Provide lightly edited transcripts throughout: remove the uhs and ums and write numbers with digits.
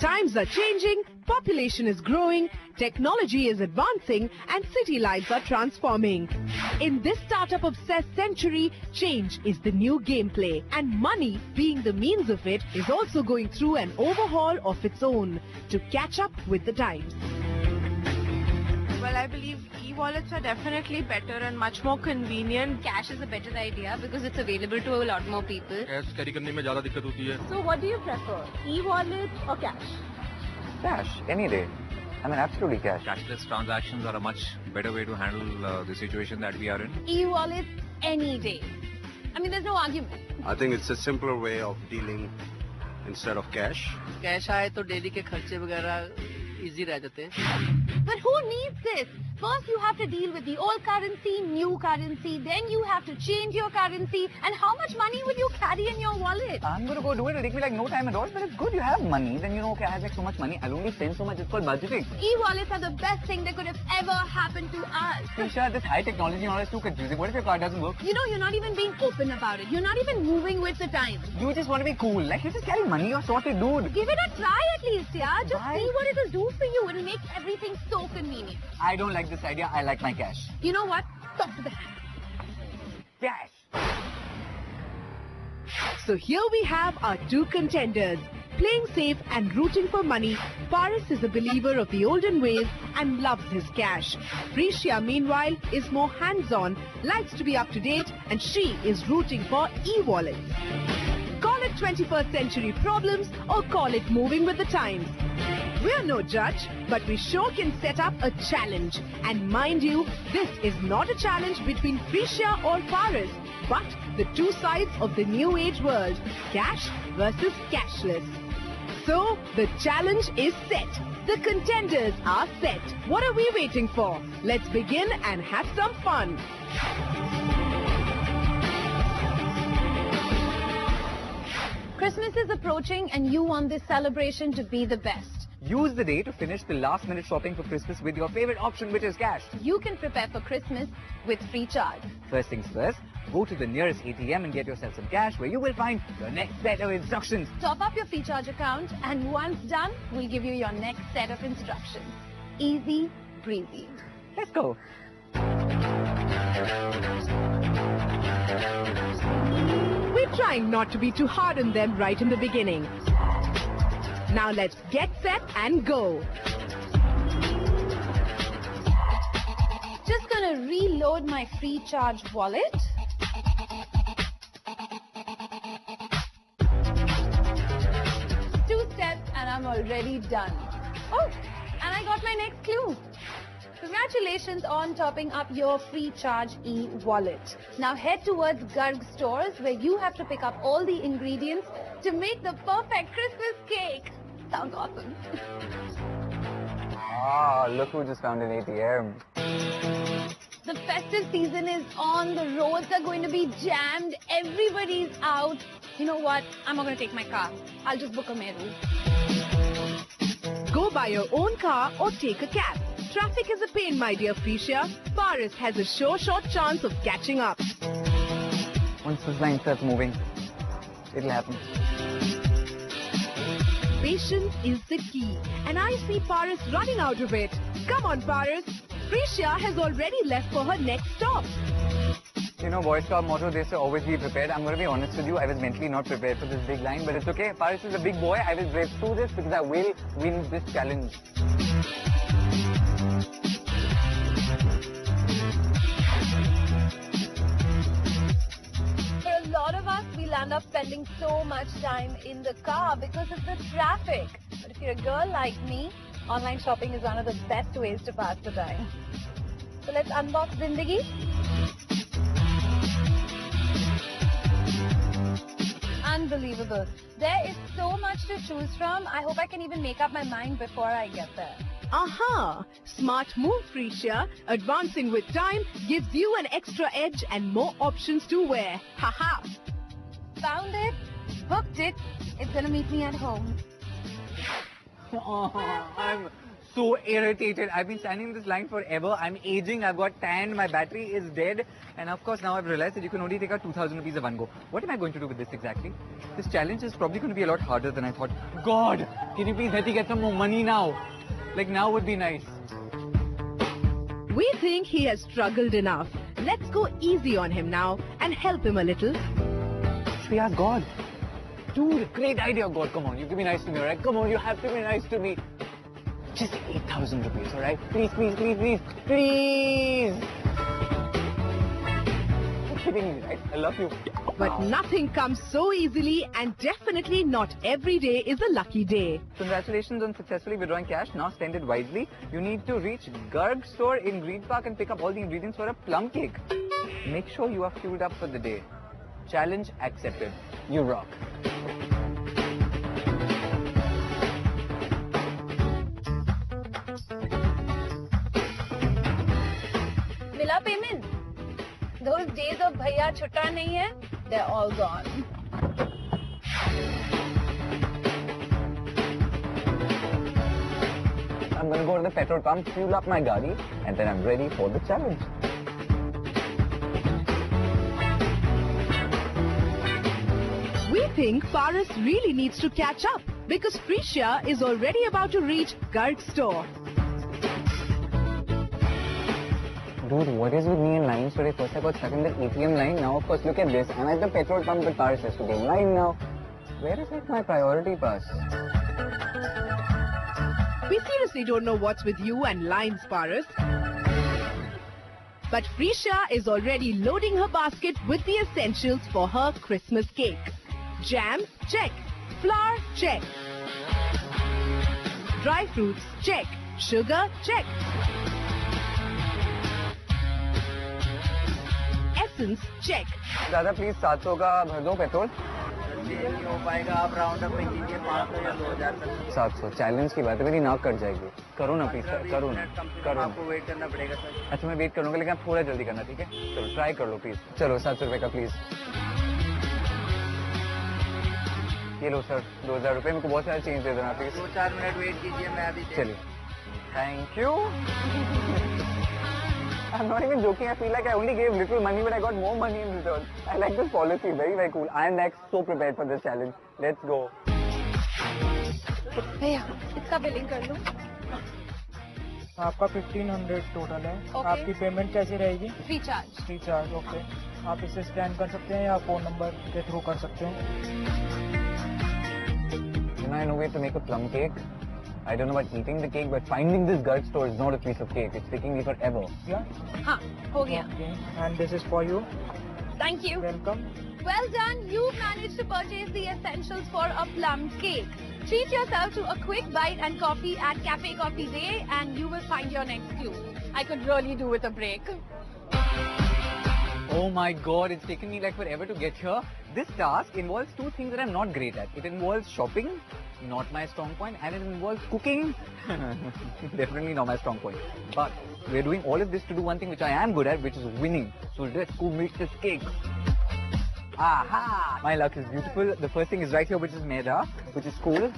Times are changing, population is growing, technology is advancing, and city lives are transforming. In this startup-obsessed century, change is the new gameplay, and money, being the means of it, is also going through an overhaul of its own to catch up with the times. Well, I believe e-wallets are definitely better and much more convenient. Cash is a better idea because it's available to a lot more people. Cash carry करने में ज़्यादा दिक्कत होती है. So what do you prefer, e-wallet or cash? Cash, any day. I mean, absolutely cash. Cashless transactions are a much better way to handle the situation that we are in. E-wallet any day. I mean, there's no argument. I think it's a simpler way of dealing instead of cash. Cash आए तो daily के खर्चे वगैरह easy रह जाते हैं. But who needs this? First you have to deal with the old currency, new currency, then you have to change your currency, and how much money will you carry in your wallet? I'm going to go do it. It'll take me like no time at all, but it's good you have money. Then you know, okay, I have like so much money. I'll only spend so much. It's called budgeting. E-wallets are the best thing that could have ever happened to us. Tisha, this high technology and all is too confusing. What if your card doesn't work? You know, you're not even being open about it. You're not even moving with the times. You just want to be cool. Like, you just carry money or sorted, dude. Give it a try at least, yeah? Just Why? see what it'll do for you. It'll make everything so convenient. I don't like this idea. I like my cash. You know what? Talk to the hand. Cash. So here we have our two contenders. Playing safe and rooting for money, Paris is a believer of the olden ways and loves his cash. Prishya, meanwhile, is more hands-on, likes to be up to date, and she is rooting for e-wallets. Call it 21st century problems or call it moving with the times. We're no judge, but we sure can set up a challenge. And mind you, this is not a challenge between Prishya or Paris, but the two sides of the new age world, cash versus cashless. So, the challenge is set. The contenders are set. What are we waiting for? Let's begin and have some fun. Christmas is approaching and you want this celebration to be the best. Use the day to finish the last minute shopping for Christmas with your favorite option, which is cash. You can prepare for Christmas with free charge. First things first, go to the nearest ATM and get yourself some cash where you will find your next set of instructions. Top up your free charge account and once done, we'll give you your next set of instructions. Easy breezy. Let's go. We're trying not to be too hard on them right in the beginning. Now let's get set and go. Just gonna reload my free charge wallet. Two steps and I'm already done. Oh, and I got my next clue. Congratulations on topping up your free charge e-wallet. Now head towards Garg stores where you have to pick up all the ingredients to make the perfect Christmas cake. Sounds awesome. Ah, look who just found an ATM. The festive season is on, the roads are going to be jammed, everybody's out. You know what? I'm not going to take my car. I'll just book a Meru. Go by your own car or take a cab. Traffic is a pain, my dear Prishya. Paris has a sure short chance of catching up. Once this line starts moving, it'll happen. Patience is the key, and I see Paris running out of it. Come on, Paris. Prishya has already left for her next stop. You know, Boy Scout motto, they say always be prepared. I'm going to be honest with you, I was mentally not prepared for this big line, but it's okay. Paris is a big boy. I will break through this because I will win this challenge. For a lot of us, we'll end up spending so much time in the car because of the traffic. But if you're a girl like me, online shopping is one of the best ways to pass the time. So let's unbox Zindagi. Unbelievable. There is so much to choose from. I hope I can even make up my mind before I get there. Aha! Smart move, Prishya. Advancing with time gives you an extra edge and more options to wear. Haha! Found it, booked it. It's gonna meet me at home. Oh, I'm so irritated. I've been standing in this line forever. I'm aging. I've got tan. My battery is dead. And of course, now I've realized that you can only take out 2,000 rupees at one go. What am I going to do with this exactly? This challenge is probably going to be a lot harder than I thought. God, can you please let me get some more money now? Like now would be nice. We think he has struggled enough. Let's go easy on him now and help him a little. Shreya, God. Dude, great idea, God. Come on, you can be nice to me, alright? Come on, you have to be nice to me. Just 8,000 rupees, alright? Please, please, please, please, please. You're kidding me, right? I love you. But nothing comes so easily, and definitely not every day is a lucky day. Congratulations on successfully withdrawing cash. Now spend it wisely. You need to reach Garg store in Green Park and pick up all the ingredients for a plum cake. Make sure you are fueled up for the day. Challenge accepted. You rock. Mila payment. Those days of bhaiya chutta nahi hai, they're all gone. I'm gonna go to the petrol pump, fuel up my gadi, and then I'm ready for the challenge. We think Paras really needs to catch up because Prisha is already about to reach Garg store. Dude, what is with me in lines today? First I got stuck in the ATM line. Now, of course, look at this. I'm at the petrol pump with Paras has to be in line now. Where is like my priority pass? We seriously don't know what's with you and lines, Paras. But Prisha is already loading her basket with the essentials for her Christmas cake. Jam, check. Flour, check. Dry fruits, check. Sugar, check. Essence, check. दादा please 700 का भर दो petrol. नहीं हो पाएगा, आप round up में कीजिए 500 या 2000 तक. 700 चैलेंज की बात है, मेरी नाक कट जाएगी. करो ना प्लीज, करो ना, करो. आपको वेट करना पड़ेगा सर. अच्छा मैं वेट करूंगा, लेकिन आप थोड़ा जल्दी करना, ठीक है? चलो ट्राई कर लो प्लीज. चलो 700 रुपए का प्लीज. ये लो सर 2000 रुपए. मेरे को बहुत सारे चेंज दे देना प्लीज. 2-4 मिनट वेट कीजिए, मैं अभी. चलिए. Thank you. I'm not even joking. I feel like I only gave little money, but I got more money in return. I like this policy. Very, very cool. I am next. So prepared for this challenge. Let's go. भैया इसका billing कर लो. आपका 1500 total है. Okay. आपकी payment कैसी रहेगी? Free charge. Free charge. Okay. आप इसे स्कैन कर सकते हैं या फोन नंबर के थ्रू कर सकते हैं. You know, I know where to make a plum cake. I don't know about eating the cake, but finding this Garg store is not a piece of cake. It's taking me forever. Yeah. हाँ हो गया. Okay. And this is for you. Thank you. Welcome. Well done. You managed to purchase the essentials for a plum cake. Treat yourself to a quick bite and coffee at Cafe Coffee Day and you will find your next clue. I could really do with a break. Oh my god, it's taken me like forever to get here. This task involves two things that I'm not great at. It involves shopping, not my strong point, and it involves cooking. Definitely not my strong point. But we're doing all of this to do one thing which I am good at, which is winning. So let's go make this cake. Aha! My luck is beautiful. The first thing is right here, which is maida, which is cool.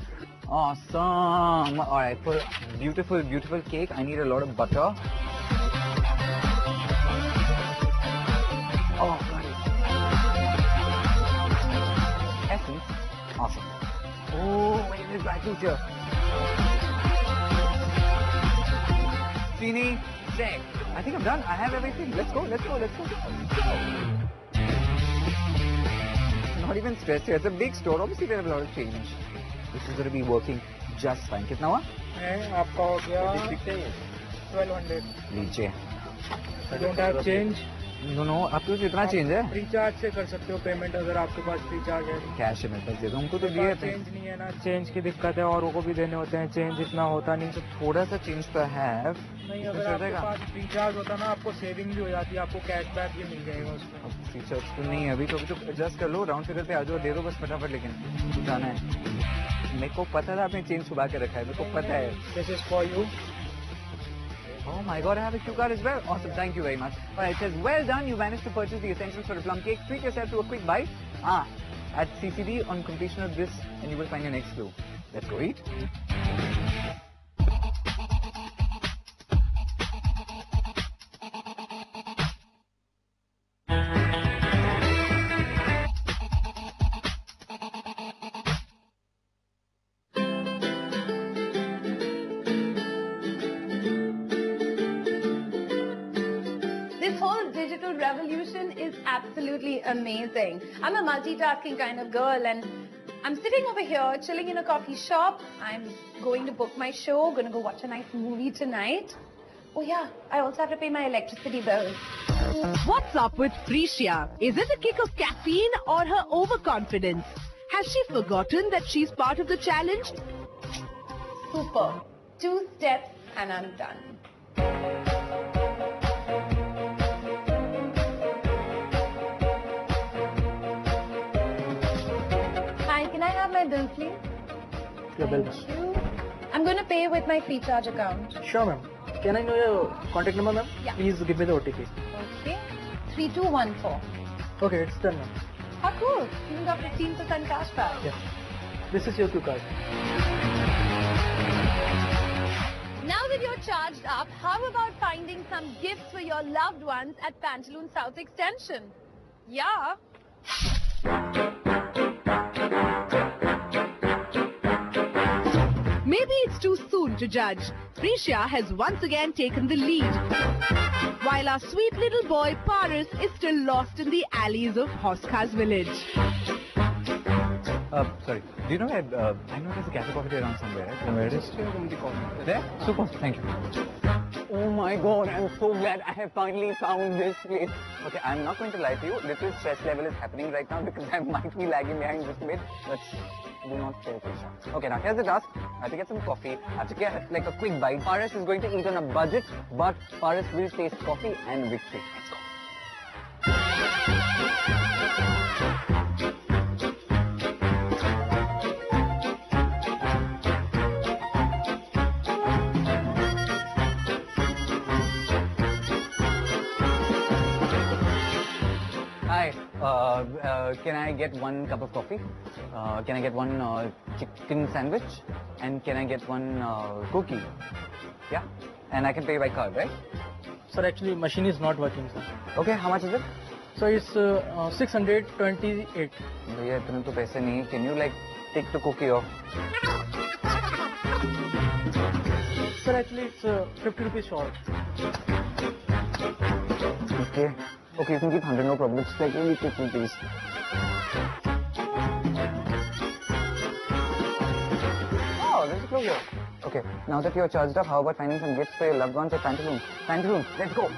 Awesome! Alright, for beautiful, beautiful cake, I need a lot of butter. Oh, got it. Essence. Awesome. Oh, wait a minute, dry fruit here. Chini, check. I think I'm done. I have everything. Let's go, let's go, let's go. Not even stressed here. It's a big store. Obviously, they have a lot of change. This is going to be working just fine. कितना हुआ? आपका हो गया 1200. लीजिए. Don't have change. No, आपके पास इतना change है? Free charge से कर सकते हो पेमेंट अगर आपके पास फ्री चार्ज है. कैश है मेरे पास, दे दो. हमको तो दिए थे. चेंज नहीं है ना. चेंज की दिक्कत है, औरों को भी देने होते हैं. चेंज इतना होता नहीं. तो थोड़ा सा चेंज तो है. नहीं, अगर आपके पास फ्री चार्ज होता ना आपको सेविंग भी हो जाती है. आपको कैशबैक भी मिल जाएगा उसमें. फ्री चार्ज तो नहीं है अभी. तो एडजस्ट कर लो. राउंड फिगर पे आ जाओ. दे दो बस फटाफट. लेकिन जाना है. मेरे को पता था आपने चेंज छुपा के रखा है. मेरे को पता है. This is for you. Oh my god, I have a cue card as well. Awesome, thank you very much. Alright, it says, well done, you managed to purchase the essentials for a plum cake. Treat yourself to a quick bite. At CCD on completion of this, and you will find your next clue. Let's go eat. digital revolution is absolutely amazing. I'm a multitasking kind of girl, and I'm sitting over here chilling in a coffee shop. I'm going to book my show, going to go watch a nice movie tonight. Oh yeah, I also have to pay my electricity bill. What's up with Frisia? Is it the kick of caffeine or her overconfidence? Has she forgotten that she's part of the challenge? Super. 2 steps and I'm done. Hi, can I have my bill, please? Your bill. Thank you. I'm going to pay with my free charge account. Sure, ma'am. Can I know your contact number, ma'am? Yeah. Please give me the OTP. Okay. 3214. Okay, it's done, ma'am. How cool. You got 15% cash back. Yes. This is your Q card. Now that you're charged up, how about finding some gifts for your loved ones at Pantaloon South Extension? Yeah. Maybe it's too soon to judge. Frisia has once again taken the lead, while our sweet little boy Paris is still lost in the alleys of Hoska's village. Sorry. Do you know where, I know there's a cafe coffee around somewhere, right? Where it is? There? Super. Thank you. Oh my god, I'm so glad I have finally found this place. Okay, I'm not going to lie to you. Little stress level is happening right now because I might be lagging behind just a bit. But do not fail patience. Okay, now here's the task. I have to get some coffee. I have to get like a quick bite. Paris is going to eat on a budget, but Paris will taste coffee and victory. Let's go. Hi, can I get 1 cup of coffee? Can I get 1 chicken sandwich? And can I get 1 cookie? Yeah? And I can pay by card, right? Sir, actually, machine is not working, sir. Okay, how much is it? So it's 628. भैया इतने तो पैसे नहीं. Can you like take the cookie off? Sir, actually, it's 50 rupees short. Okay. Okay, you can keep 100, no problem. Just like really quick, please. Oh, there's a clue here. Okay, now that you're charged up, how about finding some gifts for your loved ones at Pantaloon? Pantaloon, let's go.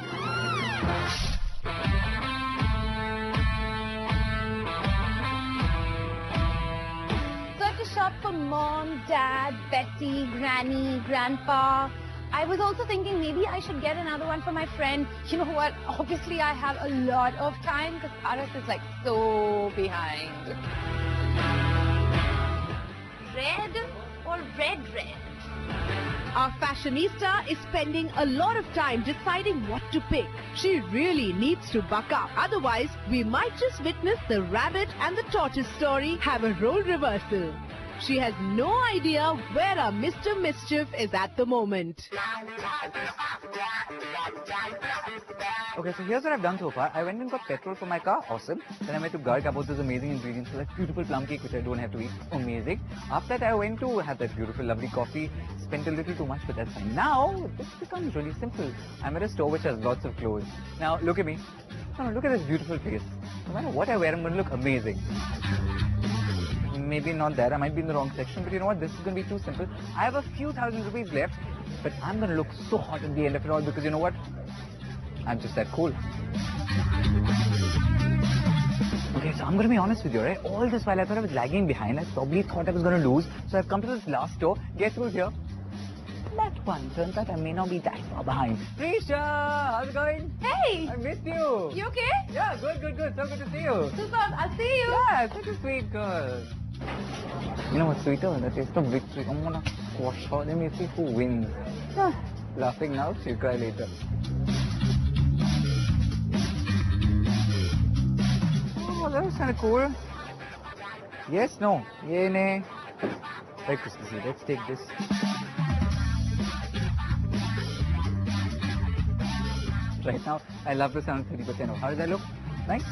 So I have to shop for mom, dad, Betty, granny, grandpa. I was also thinking maybe I should get another one for my friend. You know what? Obviously, I have a lot of time because Paris is like so behind. Red or red? Our fashionista is spending a lot of time deciding what to pick. She really needs to buck up. Otherwise, we might just witness the rabbit and the tortoise story have a role reversal. She has no idea where our Mr. Mischief is at the moment. Okay, so here's what I've done so far. I went and got petrol for my car. Awesome. Then I went to Garg. I bought those amazing ingredients for that beautiful plum cake, which I don't have to eat. Amazing. After that, I went to have that beautiful, lovely coffee. Spent a little too much, but that's fine. Now, this becomes really simple. I'm at a store which has lots of clothes. Now, look at me. No, look at this beautiful face. No matter what I wear, I'm going to look amazing. Maybe not that. I might be in the wrong section, but you know what? This is going to be too simple. I have a few thousand rupees left, but I'm going to look so hot at the end of it all because you know what? I'm just that cool. Okay, so I'm going to be honest with you, right? All this while I thought I was lagging behind. I probably thought I was going to lose. So I've come to this last store. Guess who's here? That one. Turns out I may not be that far behind. Prisha, how's it going? Hey! I missed you. You okay? Yeah, good. So good to see you. Super, I'll see you. Yeah, such a sweet girl. You know what's sweeter? The taste of victory. I'm gonna squash her. Let me see who wins. Laughing now, she'll cry later. Oh, that was kind of cool. Yes, no. Yay, nay. Very Christmassy. Let's take this. Right now, I love the sound 30% off. How does that look? Nice?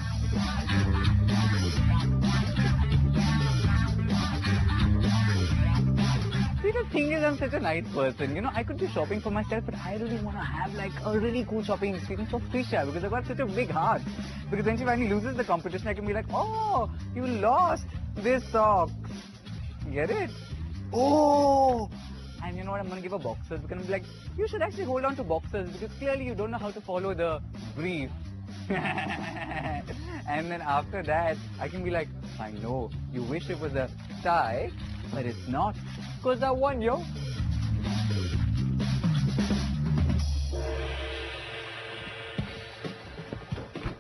thing is, I'm such a nice person. You know, I could be shopping for myself, but I really want to have like a really cool shopping experience for Prisha because I've got such a big heart. Because when she finally loses the competition, I can be like, oh, you lost this sock. Get it? Oh! And you know what? I'm going to give her boxers because I'm like, you should actually hold on to boxers because clearly you don't know how to follow the brief. And then after that, I can be like, I know, you wish it was a tie, but it's not, because I won, yo.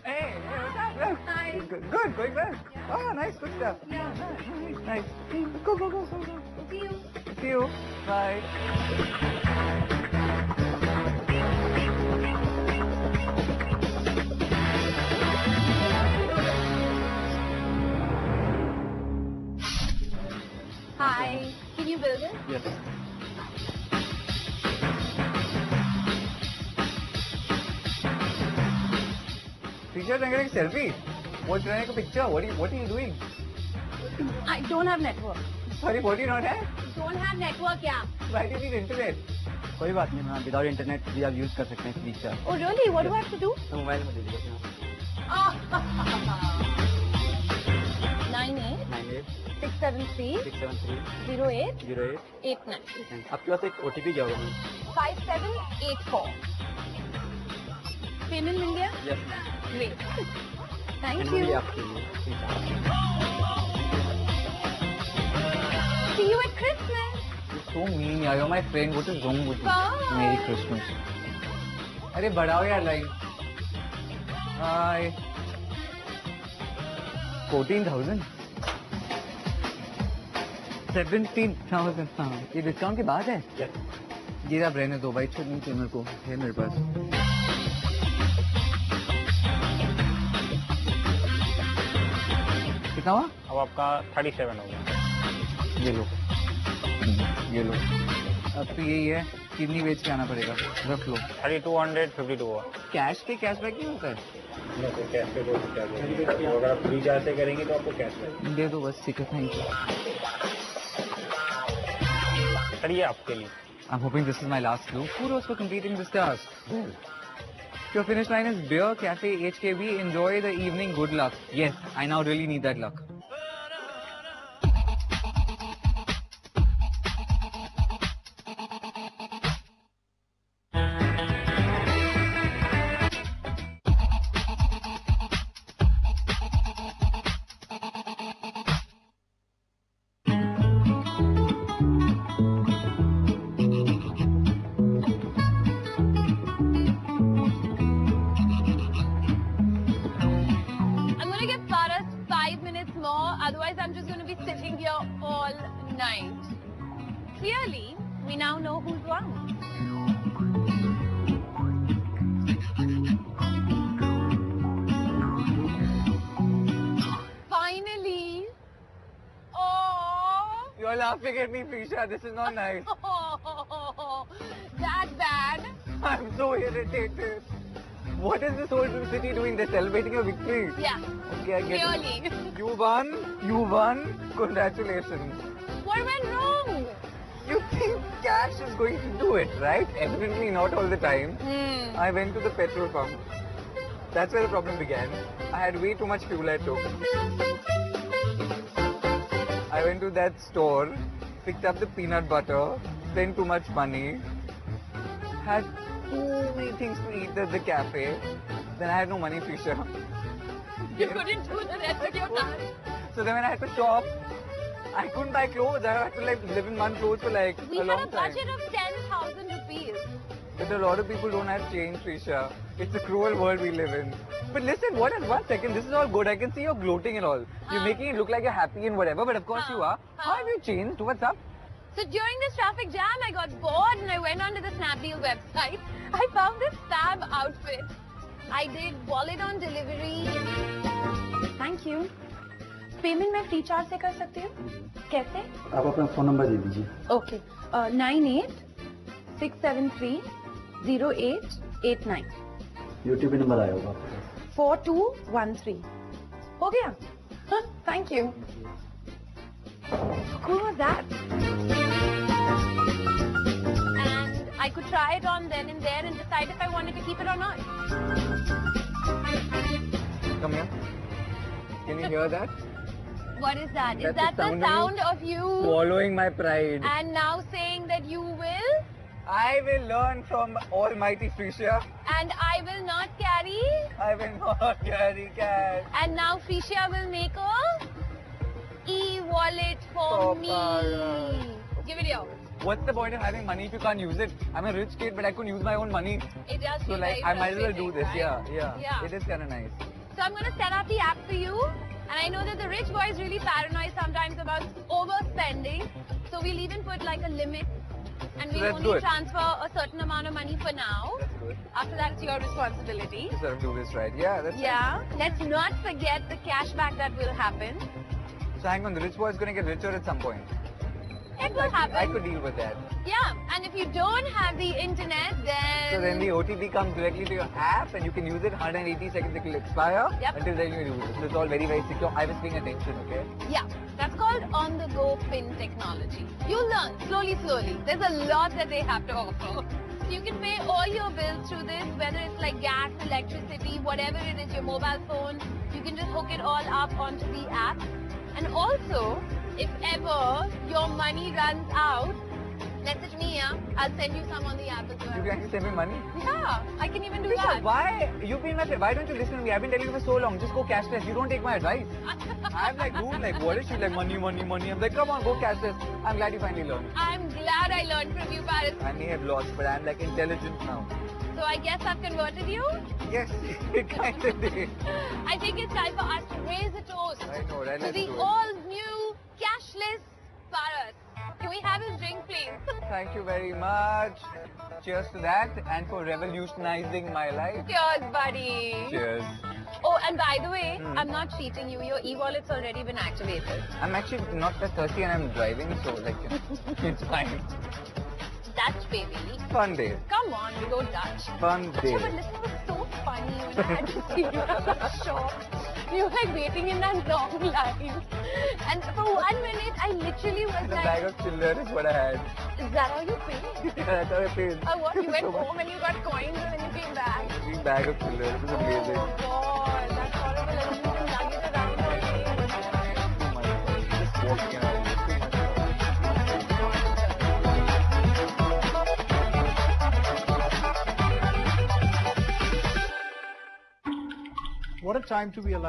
Hey, what's up? Look. Hi. Good, going well. Oh, nice, good stuff. Yeah. Nice. Go. See you. See you. Bye. Hi. Can you build it? Yes. Teacher, I'm getting a selfie. What's trying to take a picture? What are you doing? I don't have network. Sorry, what do you not have? Don't have network, yeah. Why do you need internet? कोई बात नहीं ma'am, without internet भी आप use कर सकते हैं feature. Oh, really? What do I have to do? तो mobile में दे दीजिए। 98 98 673 673 08 08 89 आपके पास एक OTP क्या होगा मैम? 5784. Payment मिल गया? Yes ma'am. Great. Thank ये you. आपके लिए। See you at Christmas. You're so mean, yaar. You're my friend. What is wrong with you? Bye. Merry Christmas. अरे बढ़ाओ यार लाइन. Hi. 14,000. 17,000. हाँ. ये डिस्काउंट की बात है? Yes. ये आप रहने दो भाई, छोड़ नहीं चाहिए मेरे को. है मेरे पास. कितना हुआ? अब आपका 37 हो गया। ये लो, ये लो। अब तो यही है, किडनी बेच के आना पड़ेगा, रख लो। 3252 हुआ। कैश पे कैशबैक नहीं होता है? कैश पे कोई अगर आप फ्री चार्ज से करेंगे तो आपको कैश बैक दे दो बस, ठीक है, थैंक यू। सर ये आपके लिए। I'm hoping this is my last clue. Kudos for completing this task. Your finish line is beer, cafe, HKB. Enjoy the evening. Good luck. Yes, I now really need that luck. I'm gonna give Paras 5 minutes more, otherwise I'm just gonna be sitting here all night. Clearly, we now know who's wrong. Finally! Oh! You're laughing at me, Prisha. This is not nice. That bad? I'm so irritated. What is this whole city doing? They're celebrating your victory. Yeah, Okay, I get it. clearly. You won. You won. Congratulations. What went wrong? You think cash is going to do it, right? Evidently not all the time. I went to the petrol pump. That's where the problem began. I had way too much fuel I took. I went to that store, picked up the peanut butter, spent too much money, had too many things to eat at the cafe. Then I had no money, Prisha. You couldn't do the rest of your task. So then when I had to shop, I couldn't buy clothes. I had to like live in one clothes for like We a had long a time. budget of 10,000 rupees. But a lot of people don't have change, Prisha. It's a cruel world we live in. But listen, what is 1 second? This is all good. I can see you're gloating and all. You're making it look like you're happy and whatever, but of course you are. How have you changed? What's up? So during this traffic jam, I got bored and I went onto the Snapdeal website. I found this fab outfit. I did wallet on delivery. Thank you. Payment मैं free charge से कर सकती हूँ? कैसे? आप अपना phone number दे दीजिए। Okay 98-673-0889 YouTube number आया होगा आपके पास। 4213 हो गया? Thank you. Who was that? I could try it on then and there and decide if I wanted to keep it or not. Come here. Can you hear that? What is that? Is That's that the the sound sound of you Swallowing my pride. and now saying that you will I will learn from Almighty Frisia. and I will not carry I will not carry cash. and now Frisia will make a e-wallet for Oh, me. Para. Give it here. What's the point of having money if you can't use it? I'm a rich kid, but I couldn't use my own money. It does So feel like, very I might as well do frustrating, this. right? Yeah. Yeah. It is kind of nice. So I'm going to set up the app for you. And I know that the rich boy is really paranoid sometimes about overspending. So we'll even put like a limit. And So we'll that's only good. transfer a certain amount of money for now. That's good. After that, it's your responsibility. You sort of do this right. Yeah, that's Yeah. Let's not forget the cashback that will happen. So hang on, the rich boy is going to get richer at some point. It will happen. I could deal with that. Yeah. And if you don't have the internet, then... So then the OTP comes directly to your app and you can use it 180 seconds, it will expire. Yep. Until then you use it. So it's all very, very secure. I was paying attention, okay? Yeah, that's called on-the-go PIN technology. You'll learn slowly, slowly. There's a lot that they have to offer. So you can pay all your bills through this, whether it's like gas, electricity, whatever it is, your mobile phone. You can just hook it all up onto the app. And also, if ever your money runs out, message me, yeah? I'll send you some on the app as You well. can actually send me money. Yeah, I can even do Tisha, that. why? You've been my friend. Why don't you listen to me? I've been telling you for so long. Just go cashless. You don't take my advice. I'm like, dude, like, what is she like? Money, money, money. I'm like, come on, go cashless. I'm glad you finally learned. I'm glad I learned from you, Paris. I may have lost, but I'm like intelligent now. So I guess I've converted you. Yes, it kind of did. I think it's time for us to raise a toast I know, right? to Let's the do it. all-new cashless Bharat. Can we have his drink, please? Thank you very much. Cheers to that and for revolutionizing my life. Cheers, buddy. Cheers. Oh, and by the way, Hmm. I'm not cheating you. Your e-wallet's already been activated. I'm actually not that thirsty and I'm driving, so like, it's fine. Dutch, baby. Fun day. Come on, we go Dutch. Fun day. Yeah, but listen, it was so funny when I had to see you. I was shocked. You were like waiting in that long line. And for 1 minute, I literally was And a like, bag of chiller is what I had. is that how you paid? Yeah, that's how I paid. Or what? You went So much. home and you got coins and then you came back. Big bag of chiller. It was amazing. Oh God, that's horrible. And you didn't lug it around all day. Too much fun. Just walking around. Too much fun. What a time to be alive.